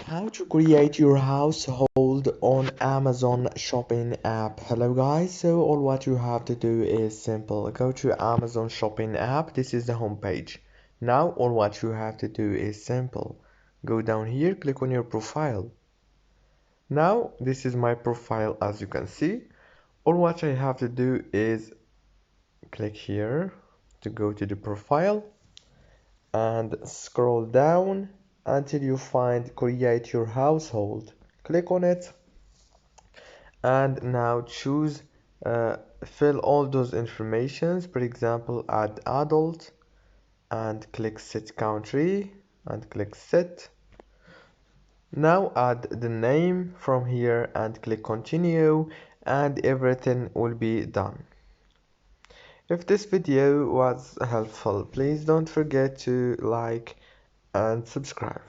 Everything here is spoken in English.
How to create your household on Amazon shopping app. Hello guys, so all what you have to do is simple. Go to Amazon shopping app. This is the home page. Now all what you have to do is simple. Go down here, click on your profile. Now this is my profile, as you can see. All what I have to do is click here to go to the profile and scroll down until you find create your household. Click on it and now choose fill all those informations. For example, add adult and click set country and click set. Now add the name from here and click continue, and everything will be done. If this video was helpful, please don't forget to like and subscribe.